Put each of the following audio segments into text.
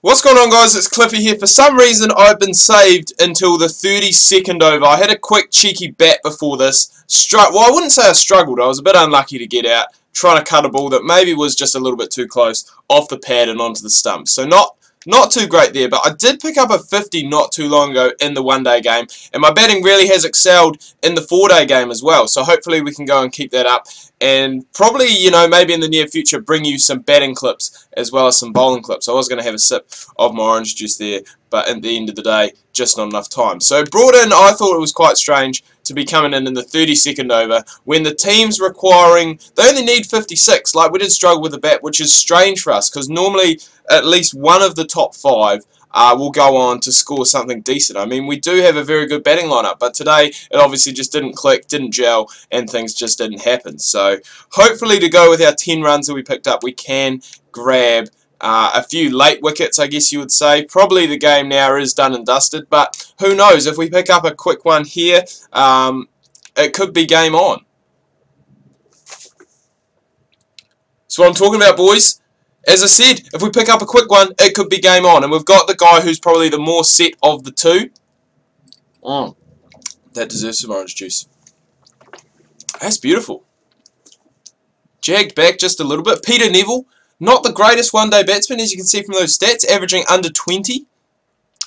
What's going on, guys? It's Cliffy here. For some reason, I've been saved until the 32nd over. I had a quick cheeky bat before this. Well, I wouldn't say I struggled. I was a bit unlucky to get out, trying to cut a ball that maybe was just a little bit too close off the pad and onto the stump. So not too great there, but I did pick up a 50 not too long ago in the one-day game, and my batting really has excelled in the four-day game as well, so hopefully we can go and keep that up, and probably, you know, maybe in the near future bring you some batting clips as well as some bowling clips. I was going to have a sip of my orange juice there, but at the end of the day, just not enough time. So brought in, I thought it was quite strange to be coming in the 32nd over when the team's requiring, they only need 56. Like, we did struggle with the bat, which is strange for us, because normally at least one of the top five will go on to score something decent. I mean, we do have a very good batting lineup, but today it obviously just didn't click, didn't gel, and things just didn't happen. So hopefully, to go with our 10 runs that we picked up, we can grab a few late wickets, I guess you would say. Probably the game now is done and dusted, but who knows? If we pick up a quick one here, it could be game on. So what I'm talking about, boys, as I said, if we pick up a quick one, it could be game on. And we've got the guy who's probably the more set of the two. That deserves some orange juice. That's beautiful. Jagged back just a little bit. Peter Neville. Not the greatest one-day batsman, as you can see from those stats, averaging under 20.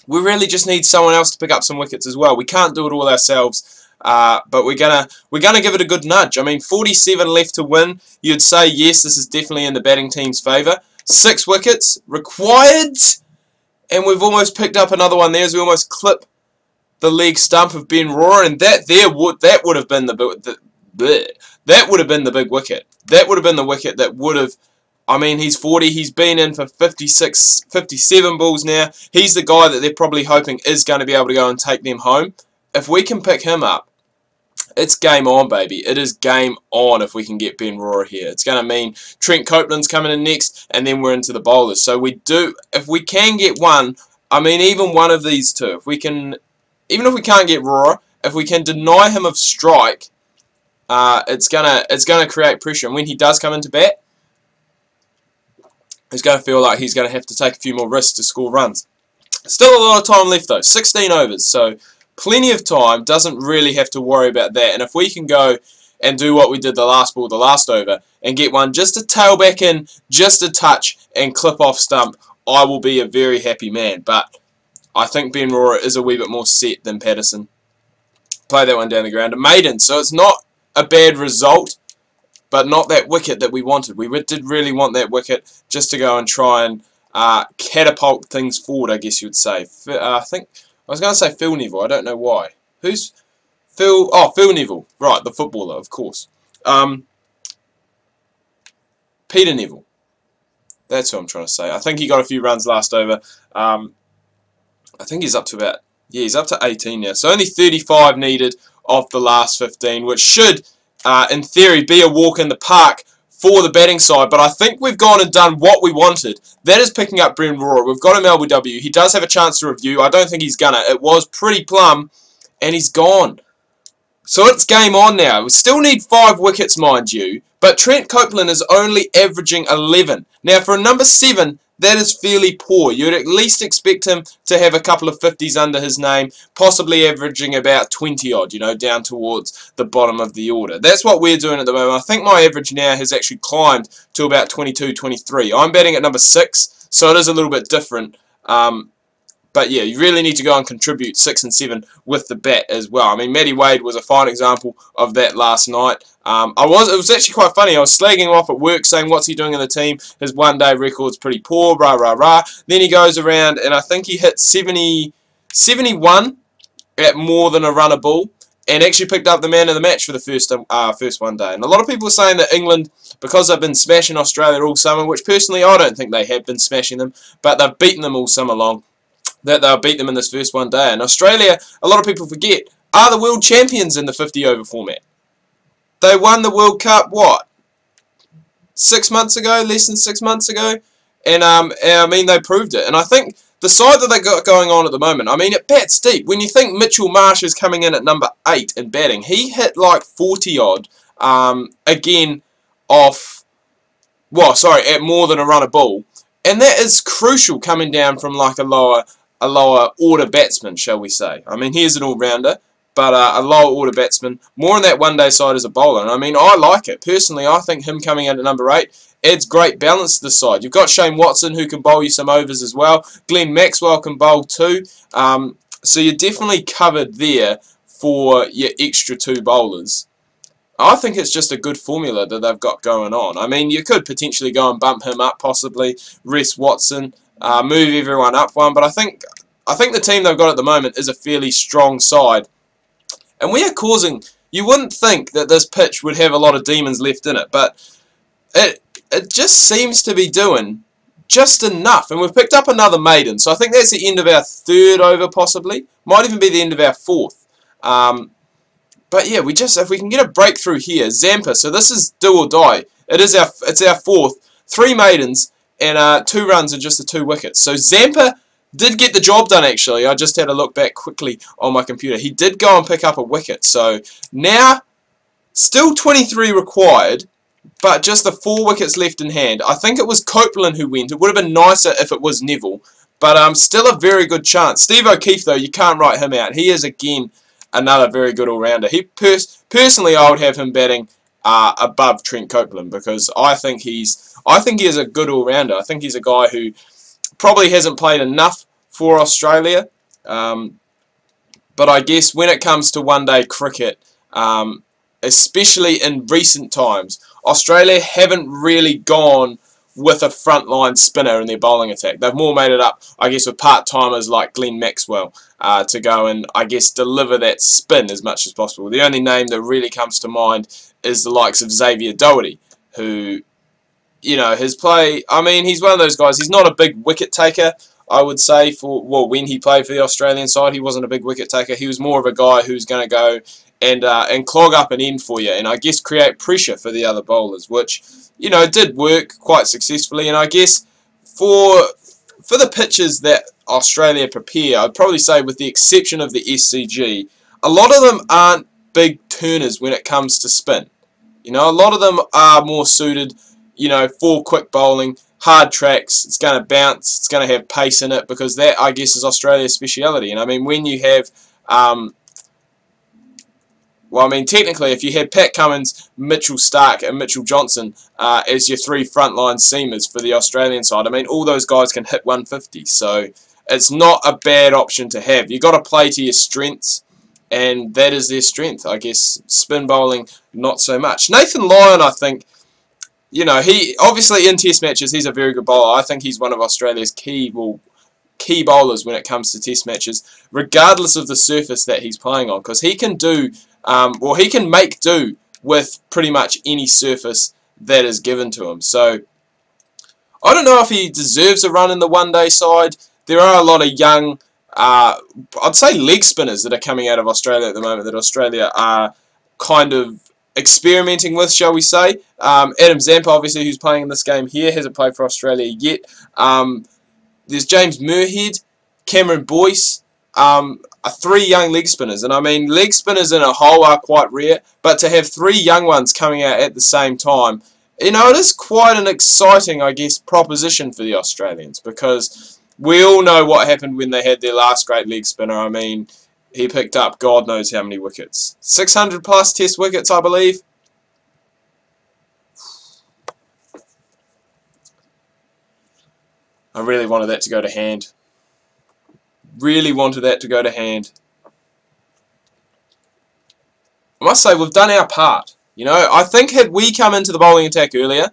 We really just need someone else to pick up some wickets as well. We can't do it all ourselves, but we're gonna give it a good nudge. I mean, 47 left to win. You'd say yes, this is definitely in the batting team's favour. 6 wickets required, and we've almost picked up another one there as we almost clip the leg stump of Ben Rohrer, and that would have been the big wicket. That would have been the wicket that would have. I mean, he's 40, he's been in for 56, 57 balls now. He's the guy that they're probably hoping is going to be able to go and take them home. If we can pick him up, it's game on, baby. It is game on if we can get Ben Rohrer here. It's going to mean Trent Copeland's coming in next, and then we're into the bowlers. So if we can get one, I mean, even one of these two, even if we can't get Rohrer, if we can deny him of strike, it's gonna create pressure. And when he does come into bat, he's going to feel like he's going to have to take a few more risks to score runs. Still a lot of time left though, 16 overs, so plenty of time, doesn't really have to worry about that. And if we can go and do what we did the last ball, the last over, and get one just to tail back in, just a touch, and clip off stump, I will be a very happy man. But I think Ben Rohrer is a wee bit more set than Patterson. Play that one down the ground. A maiden, so it's not a bad result, but not that wicket that we wanted. We did really want that wicket just to go and try and catapult things forward, I guess you would say. I think I was going to say Phil Neville. I don't know why. Who's Phil? Oh, Phil Neville. Right, the footballer, of course. Peter Neville. That's who I'm trying to say. I think he got a few runs last over. I think he's up to about, yeah, he's up to 18 now. So only 35 needed off the last 15, which should, in theory, be a walk in the park for the batting side, but I think we've gone and done what we wanted. That is picking up Ben Rohrer. We've got him LBW. He does have a chance to review. I don't think he's gonna. It was pretty plumb, and he's gone. So it's game on now. We still need 5 wickets, mind you, but Trent Copeland is only averaging 11. Now, for a number 7, that is fairly poor. You'd at least expect him to have a couple of 50s under his name, possibly averaging about 20 odd, you know, down towards the bottom of the order. That's what we're doing at the moment. I think my average now has actually climbed to about 22, 23. I'm batting at number 6, so it is a little bit different. But yeah, you really need to go and contribute 6 and 7 with the bat as well. I mean, Matty Wade was a fine example of that last night. It was actually quite funny. I was slagging him off at work, saying, what's he doing in the team? His one-day record's pretty poor, rah, rah, rah. Then he goes around, and I think he hit 71 at more than a run a ball, and actually picked up the man of the match for the first one day. And a lot of people are saying that England, because they've been smashing Australia all summer, which personally I don't think they have been smashing them, but they've beaten them all summer long, that they'll beat them in this first one day. And Australia, a lot of people forget, are the world champions in the 50-over format. They won the World Cup, what, 6 months ago, less than 6 months ago? And I mean, they proved it. And I think the side that they got going on at the moment, I mean, it bats deep. When you think Mitchell Marsh is coming in at number 8 in batting, he hit like 40-odd, again, off, well, sorry, at more than a run a ball. And that is crucial coming down from like a lower order batsman, shall we say. I mean, he's an all-rounder, but a lower order batsman, more on that one-day side as a bowler. And I mean, I like it. Personally, I think him coming in at number 8 adds great balance to the side. You've got Shane Watson, who can bowl you some overs as well. Glenn Maxwell can bowl too. So you're definitely covered there for your extra 2 bowlers. I think it's just a good formula that they've got going on. I mean, you could potentially go and bump him up, possibly rest Watson, move everyone up one. But I think the team they've got at the moment is a fairly strong side. And we are causing... You wouldn't think that this pitch would have a lot of demons left in it, but it just seems to be doing just enough. And we've picked up another maiden, so I think that's the end of our 3rd over, possibly. Might even be the end of our 4th. But yeah, if we can get a breakthrough here, Zampa. So this is do or die. It's our 4th, 3 maidens and 2 runs and just the 2 wickets. So Zampa did get the job done, actually. I just had a look back quickly on my computer. He did go and pick up a wicket. So now, still 23 required, but just the 4 wickets left in hand. I think it was Copeland who went. It would have been nicer if it was Neville, but still a very good chance. Steve O'Keefe, though, you can't write him out. He is, again, another very good all-rounder. Personally, I would have him batting above Trent Copeland, because I think he is a good all-rounder. I think he's a guy who probably hasn't played enough for Australia, but I guess when it comes to one-day cricket, especially in recent times, Australia haven't really gone with a frontline spinner in their bowling attack. They've more made it up, I guess, with part-timers like Glenn Maxwell to go and, I guess, deliver that spin as much as possible. The only name that really comes to mind is the likes of Xavier Doherty, who, you know, his play, I mean, he's one of those guys. He's not a big wicket taker, I would say, when he played for the Australian side. He wasn't a big wicket taker. He was more of a guy who's going to go and clog up an end for you, and I guess create pressure for the other bowlers, which, you know, did work quite successfully. And I guess for the pitches that Australia prepare, I'd probably say, with the exception of the SCG, a lot of them aren't big turners when it comes to spin. You know, a lot of them are more suited, you know, for quick bowling, hard tracks. It's going to bounce, it's going to have pace in it, because that, I guess, is Australia's speciality. And I mean, when you have, well, I mean, technically, if you had Pat Cummins, Mitchell Stark, and Mitchell Johnson as your 3 frontline seamers for the Australian side, I mean, all those guys can hit 150, so it's not a bad option to have. You've got to play to your strengths, and that is their strength, I guess. Spin bowling, not so much. Nathan Lyon, I think, you know, he obviously in Test matches, he's a very good bowler. I think he's one of Australia's key bowlers when it comes to Test matches, regardless of the surface that he's playing on, because he can do, well, he can make do with pretty much any surface that is given to him. So I don't know if he deserves a run in the one-day side. There are a lot of young, I'd say leg spinners that are coming out of Australia at the moment that Australia are kind of experimenting with, shall we say. Adam Zampa, obviously, who's playing in this game here, hasn't played for Australia yet. There's James Muirhead, Cameron Boyce, are 3 young leg spinners. And I mean, leg spinners in a whole are quite rare, but to have 3 young ones coming out at the same time, you know, it is quite an exciting, I guess, proposition for the Australians, because we all know what happened when they had their last great leg spinner. I mean, he picked up God knows how many wickets. 600 plus Test wickets, I believe. I really wanted that to go to hand. Really wanted that to go to hand. I must say, we've done our part. You know, I think had we come into the bowling attack earlier,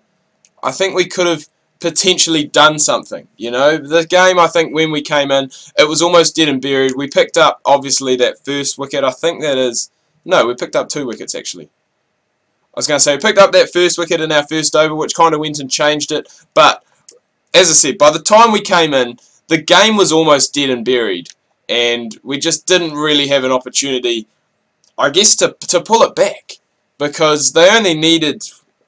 I think we could have potentially done something. You know, the game, I think, when we came in, it was almost dead and buried. We picked up, obviously, that first wicket. I think that is... No, we picked up 2 wickets, actually. I was going to say, we picked up that first wicket in our first over, which kind of went and changed it. But, as I said, by the time we came in, the game was almost dead and buried. And we just didn't really have an opportunity, I guess, to pull it back. Because they only needed...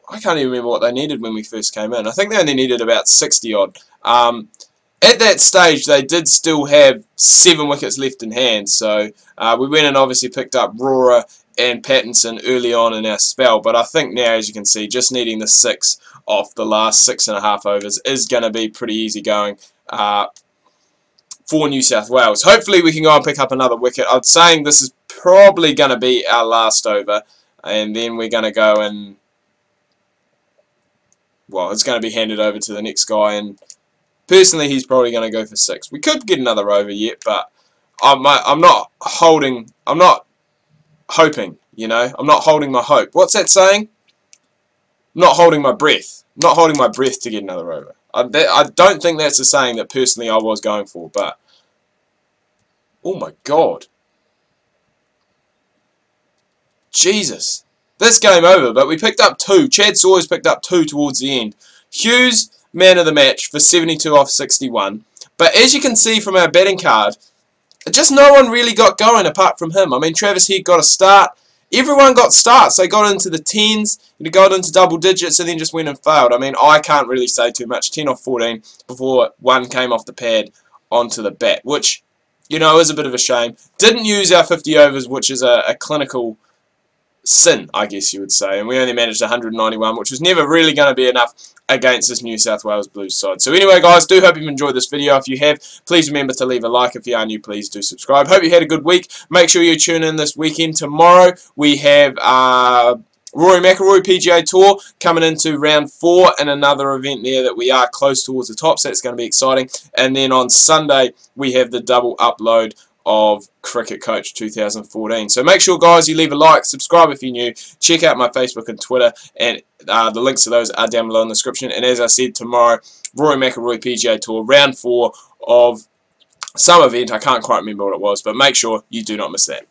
I can't even remember what they needed when we first came in. I think they only needed about 60-odd. At that stage, they did still have 7 wickets left in hand. So we went and obviously picked up Rohrer and Pattinson early on in our spell, but I think now, as you can see, just needing the 6 off the last 6.5 overs is going to be pretty easy going for New South Wales. Hopefully we can go and pick up another wicket. I'm saying this is probably going to be our last over, and then we're going to go and, well, it's going to be handed over to the next guy, and personally he's probably going to go for 6. We could get another over yet, but I'm not hoping, you know. I'm not holding my hope. What's that saying? Not holding my breath. Not holding my breath to get another over. I don't think that's a saying that personally I was going for, but oh my god. Jesus. This game over, but we picked up 2. Chad Sawyers picked up 2 towards the end. Hughes, man of the match for 72 off 61. But as you can see from our batting card, just no one really got going apart from him. I mean, Travis Head got a start. Everyone got starts. They got into the 10s, they got into double digits, and then just went and failed. I mean, I can't really say too much. 10 off 14 before one came off the pad onto the bat, which, you know, is a bit of a shame. Didn't use our 50 overs, which is a clinical sin, I guess you would say, and we only managed 191, which was never really going to be enough against this New South Wales Blues side. So anyway, guys, do hope you've enjoyed this video. If you have, please remember to leave a like. If you are new, please do subscribe. Hope you had a good week. Make sure you tune in this weekend. Tomorrow we have Rory McIlroy PGA Tour coming into round 4 and another event there that we are close towards the top, so that's going to be exciting. And then on Sunday we have the double upload of Cricket Coach 2014. So make sure, guys, you leave a like, subscribe if you're new, check out my Facebook and Twitter, and the links to those are down below in the description. And as I said, tomorrow, Rory McIlroy PGA Tour, round 4 of some event. I can't quite remember what it was, but make sure you do not miss that.